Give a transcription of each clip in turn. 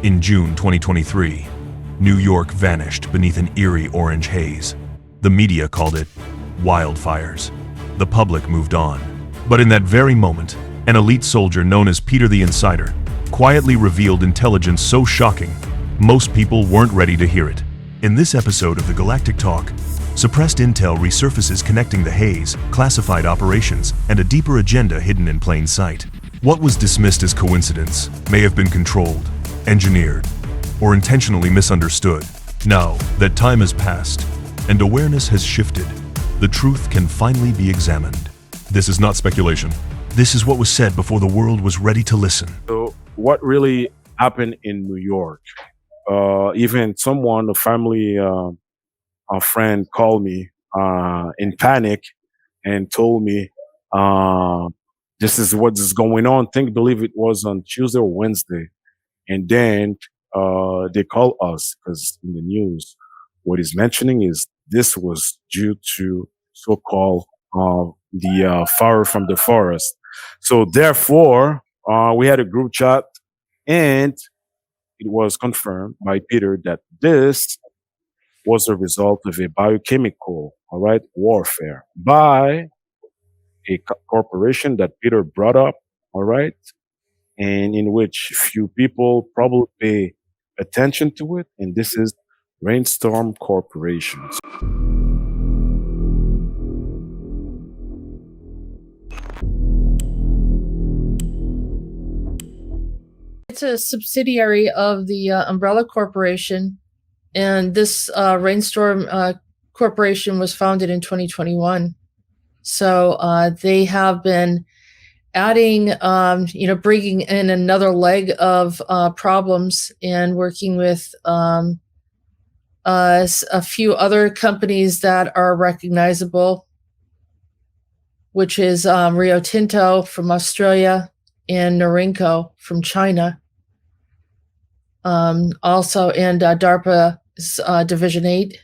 In June 2023, New York vanished beneath an eerie orange haze. The media called it wildfires. The public moved on. But in that very moment, an elite soldier known as Peter the Insider quietly revealed intelligence so shocking, most people weren't ready to hear it. In this episode of the Galactic Talk, suppressed intel resurfaces connecting the Haze, classified operations, and a deeper agenda hidden in plain sight. What was dismissed as coincidence may have been controlled, engineered, or intentionally misunderstood. Now that time has passed and awareness has shifted, the truth can finally be examined. This is not speculation. This is what was said before the world was ready to listen. So what really happened in New York? Even someone, a family, a friend called me in panic and told me this is what is going on. Believe it was on Tuesday or Wednesday. And then they call us because in the news, what he's mentioning is this was due to so-called the fire from the forest. So therefore, we had a group chat, and it was confirmed by Peter that this was a result of a biochemical, warfare by a corporation that Peter brought up, and in which few people probably pay attention to it, and this is Rainstorm Corporation. It's a subsidiary of the Umbrella Corporation, and this Rainstorm Corporation was founded in 2021. So they have been adding, bringing in another leg of problems and working with a few other companies that are recognizable, which is Rio Tinto from Australia and Norinco from China. Also, and DARPA's Division 8.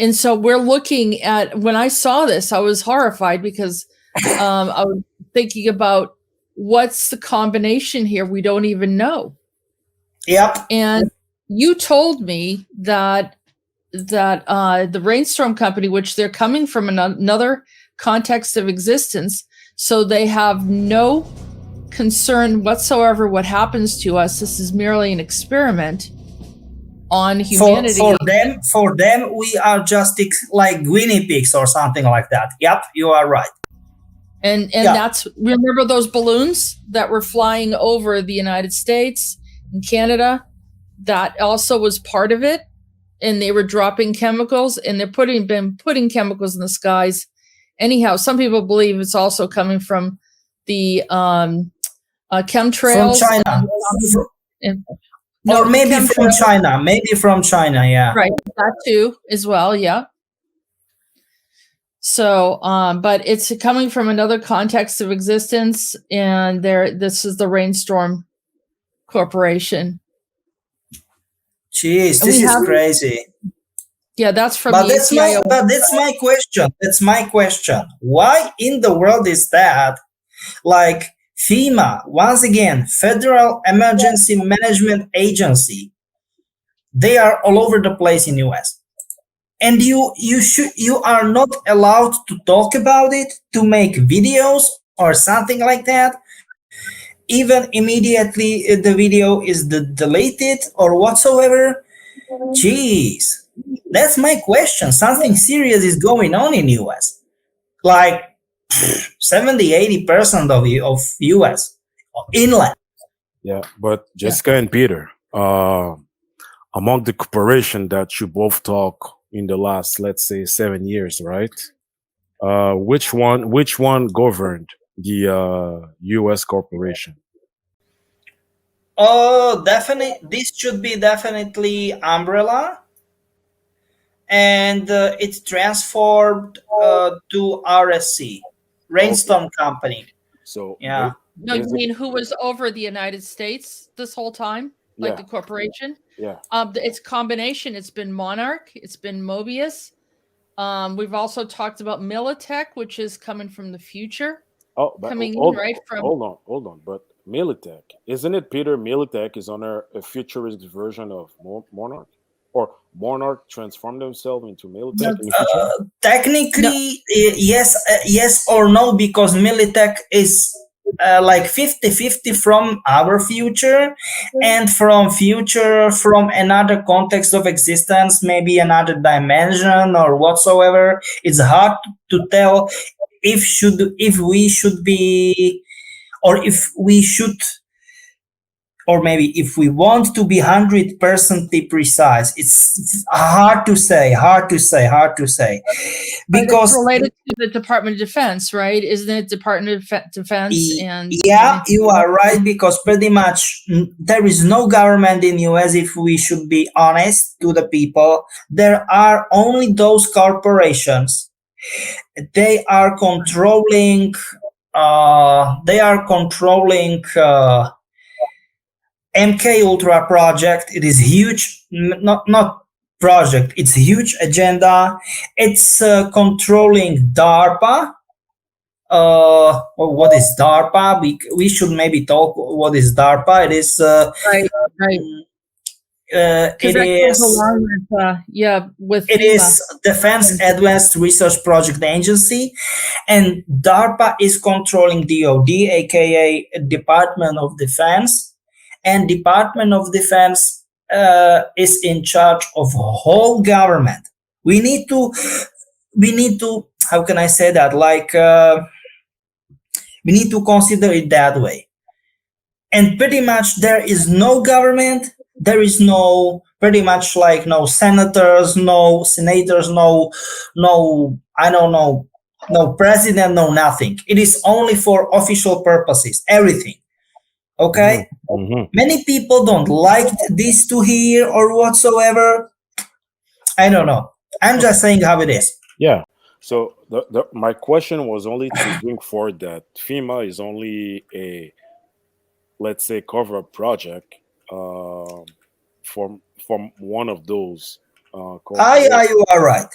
And so we're looking at, when I saw this, I was horrified because I was thinking about what's the combination here we don't even know. Yep. And you told me that the Rainstorm Company, which they're coming from another context of existence, so they have no concern whatsoever what happens to us. This is merely an experiment on humanity. For them, we are just like guinea pigs or something like that. Yep, you are right. And that's, remember those balloons that were flying over the United States and Canada? That also was part of it. And they were dropping chemicals, and they're been putting chemicals in the skies. Anyhow, some people believe it's also coming from the chemtrails. From China. Maybe from China, yeah. Right, that too, as well, yeah. So, but it's coming from another context of existence, and this is the Rainstorm Corporation. Jeez, this is crazy. Yeah, that's from but that's my question. That's my question. Why in the world is that? Like FEMA, once again, Federal Emergency Management Agency, they are all over the place in US. And you are not allowed to talk about it, to make videos or something like that. Even immediately the video is deleted or whatsoever. Jeez, that's my question. Something serious is going on in US. Like 70-80% of US inland. Yeah, but Jessica and Peter, among the corporation that you both talk in the last, let's say, 7 years, right? Which one governed the US corporation? Oh, definitely. This should be definitely Umbrella, and it transformed to RSC, Rainstorm Company. So yeah. No, you mean who was over the United States this whole time, like the corporation? Yeah. It's combination. It's been Monarch. It's been Mobius. We've also talked about Militech, which is coming from the future. Hold on. But Militech. Isn't it Peter Militech is on a futuristic version of Monarch? Or Monarch transformed himself into Militech in the future? Technically, yes or no, because Militech is like 50-50 from our future and from another context of existence, maybe another dimension or whatsoever. It's hard to tell if we should be, or if we should, or maybe if we want to be 100% precise. It's hard to say, But it's because related to the Department of Defense, right? Isn't it Department of Defense? And yeah, you are right, because pretty much there is no government in US, if we should be honest to the people. There are only those corporations. They are controlling MK Ultra project. It is huge, not project. It's huge agenda. It's controlling DARPA. Well, what is DARPA? We should maybe talk. What is DARPA? It is right. It is along with it FEMA. is Defense Advanced Research Project Agency, and DARPA is controlling DoD, aka Department of Defense, and Department of Defense is in charge of whole government. We need to. How can I say that? Like we need to consider it that way. And pretty much there is no government. There is no, pretty much like no senators, no I don't know, no president, no nothing. It is only for official purposes, everything. Okay? Mm-hmm. Many people don't like this to hear or whatsoever. I don't know. I'm just saying how it is. Yeah. So my question was only to bring forward that FEMA is only a, let's say, cover-up project from one of those. Yeah, you are right.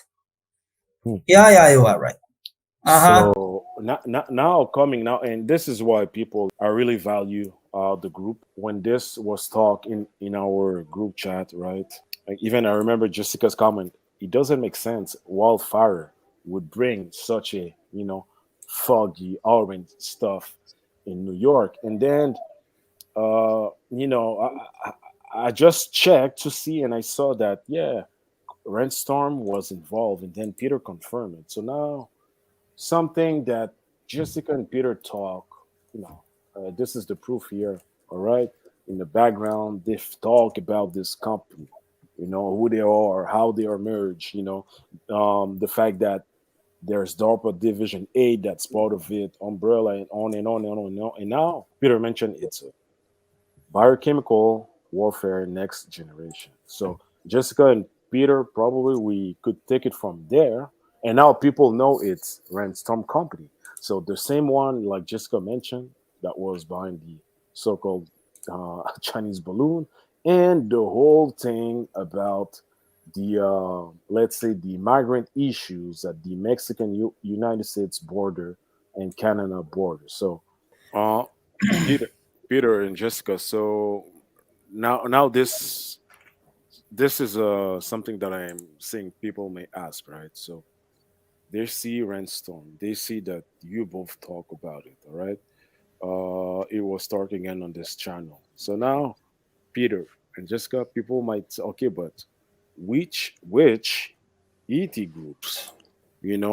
Yeah, you are right. So now coming now, and this is why people are really value the group. When this was talked in our group chat, right? Like, even I remember Jessica's comment. It doesn't make sense. Wildfire would bring such a foggy orange stuff in New York, and then I just checked to see, and I saw that Rainstorm was involved, and then Peter confirmed it. So now something that Jessica and Peter talk, this is the proof here. All right, in the background they've talked about this company, who they are, how they are merged, the fact that there's DARPA Division 8 that's part of it, Umbrella, and on and on and on and on. And now Peter mentioned it's a biochemical warfare next generation. So Jessica and Peter, probably we could take it from there. And now people know it's Rainstorm Company. So the same one, like Jessica mentioned, that was behind the so-called Chinese balloon, and the whole thing about the let's say the migrant issues at the Mexican United States border and Canada border. So Peter and Jessica, so now this is something that I am seeing people may ask, right? So they see Rainstorm, they see that you both talk about it, all right? It was talking again on this channel. So now Peter and Jessica, people might say, okay, but which ET groups,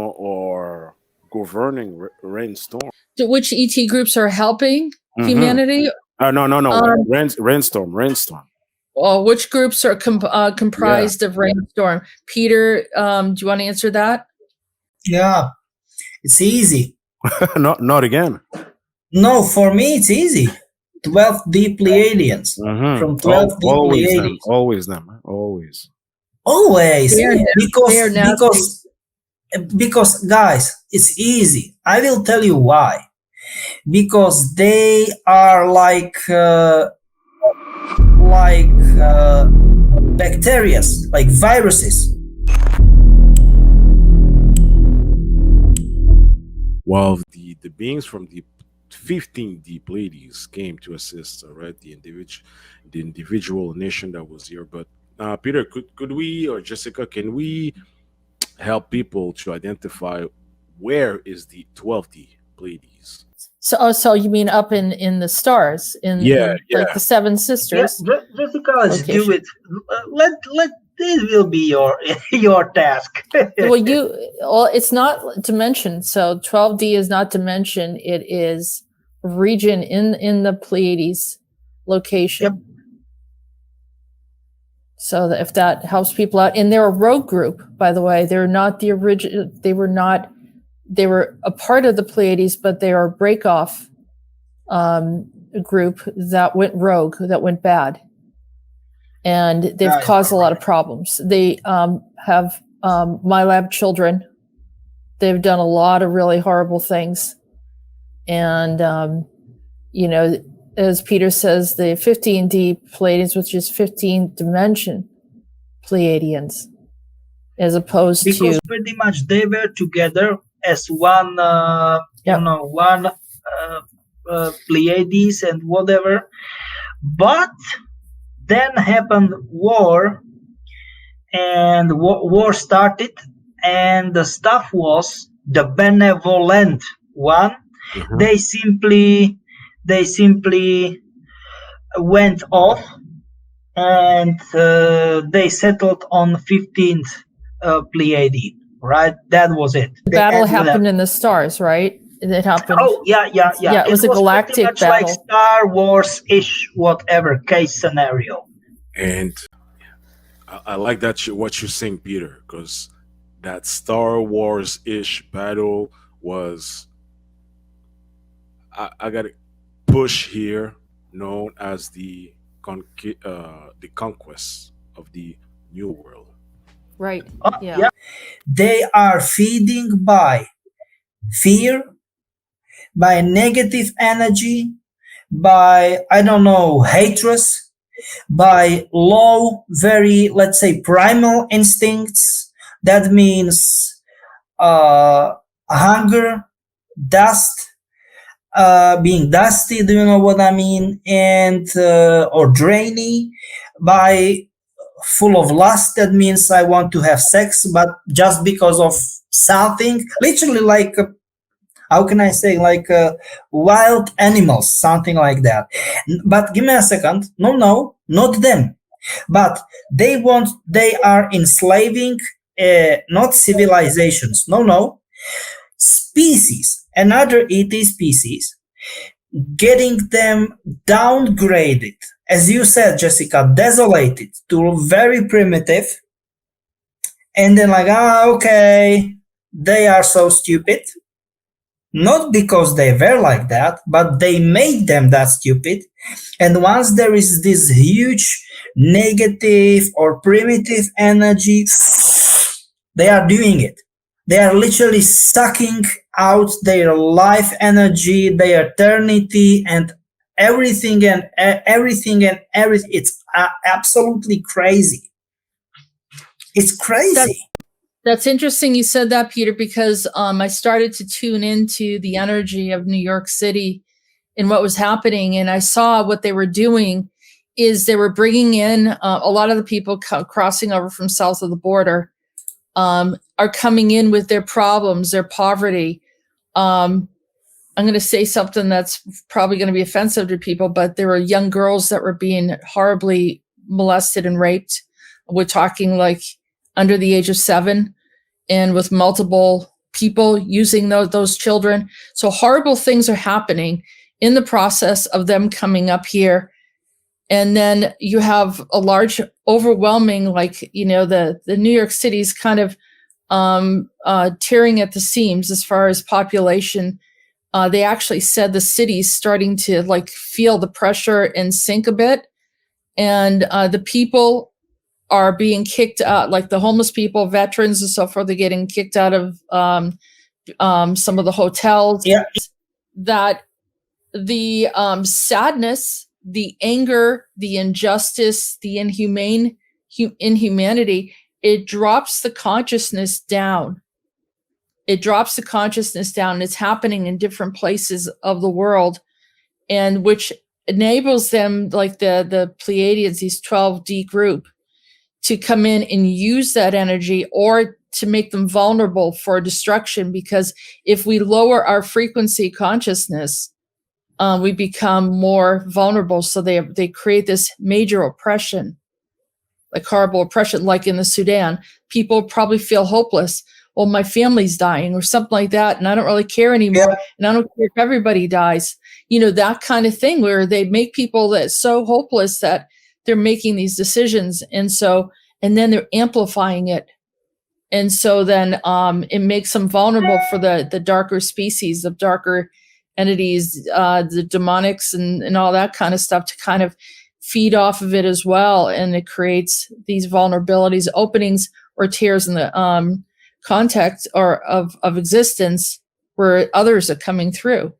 are governing Rainstorm? So which ET groups are helping humanity? No. Rainstorm. Well, which groups are comprised of Rainstorm? Peter, do you want to answer that? Yeah, it's easy. Not again. No, for me it's easy. 12D Pleiadians. From 12D Pleiadians. Always. Because guys, it's easy. I will tell you why. Because they are like bacteria, like viruses. While the beings from the 15D Pleiades came to assist, right, the individual nation that was here. But Peter, could we, or Jessica, can we help people to identify where is the 12D Pleiades? So you mean up in the stars, Yeah, in yeah. like the Seven Yeah, Sisters Jessica, let's do location? it. Let this will be your your task. Well, it's not dimension. So 12D is not dimension. It is region in the Pleiades location. Yep. So that if that helps people out, and they're a rogue group, by the way, they're not the original. They were not. They were a part of the Pleiades, but they are a break-off group that went rogue, that went bad, and they've Right, caused a lot of right. problems. They have my lab children. They've done a lot of really horrible things, and you know, as Peter says, the 15D Pleiadians, which is 15 dimension Pleiadians, as opposed Because to pretty much they were together as one, Yep. one Pleiades and whatever. But then happened war, and war started, and the stuff was the benevolent one. Mhm. They simply went off, and they settled on 15th Pleiade. Right, that was it. the They battle ended up- happened in the stars, right? It happened. Oh yeah. Yeah, it was a pretty galactic much like battle. Star Wars ish, whatever case scenario. And I like that what you're saying, Peter, because that Star Wars ish battle was, I got to push here, known as the conquest of the New World. Right. Oh, Yeah. They are feeding by fear, by negative energy, by, I don't know, hatred, by low, very, let's say, primal instincts. That means hunger, dust, being dusty, do you know what I mean? And or drainy, by full of lust. That means I want to have sex, but just because of something, literally like how can I say, like wild animals, something like that. But give me a second. No, not them. But they are enslaving not civilizations. No, species, another ET species, getting them downgraded, as you said, Jessica, desolated to very primitive, and then like, okay, they are so stupid. Not because they were like that, but they made them that stupid. And once there is this huge negative or primitive energy, they are doing it. They are literally sucking out their life energy, their eternity, and everything. It's absolutely crazy. It's crazy. That's interesting you said that, Peter, because I started to tune into the energy of New York City and what was happening. And I saw what they were doing is they were bringing in a lot of the people crossing over from south of the border are coming in with their problems, their poverty. I'm going to say something that's probably going to be offensive to people, but there were young girls that were being horribly molested and raped. We're talking like under the age of 7, and with multiple people using those children. So horrible things are happening in the process of them coming up here. And then you have a large, overwhelming, like, you know, the New York City's kind of tearing at the seams as far as population. They actually said the city's starting to like feel the pressure and sink a bit. And the people are being kicked out, like the homeless people, veterans and so forth, they're getting kicked out of some of the hotels. Yeah. That the sadness, the anger, the injustice, the inhumanity, it drops the consciousness down. it drops the consciousness down. It's happening in different places of the world, and which enables them, like the Pleiadians, these 12D group, to come in and use that energy, or to make them vulnerable for destruction. Because if we lower our frequency consciousness, we become more vulnerable. So they create this major oppression, like horrible oppression, like in the Sudan. People probably feel hopeless. Well, my family's dying or something like that, and I don't really care anymore. Yeah. And I don't care if everybody dies. That kind of thing, where they make people that so hopeless that they're making these decisions. And then they're amplifying it. And so then it makes them vulnerable for the darker species, the darker entities, the demonics and all that kind of stuff, to kind of feed off of it as well. And it creates these vulnerabilities, openings, or tears in the contact or of existence where others are coming through.